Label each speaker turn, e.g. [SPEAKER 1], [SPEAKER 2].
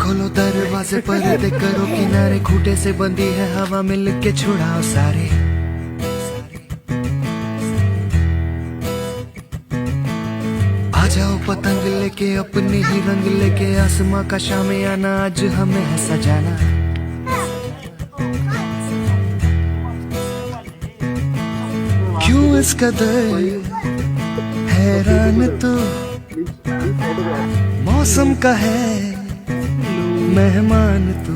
[SPEAKER 1] खोलो दरवाजे पर्दे करो किनारे, खूटे से बंदी है हवा मिल के छुड़ाओ सारे। आ जाओ पतंग लेके अपने ही रंग लेके, आसमां का शामियाना आज हमें है सजाना। क्यों इस कदर हैरान तू, मौसम का है मेहमान तू।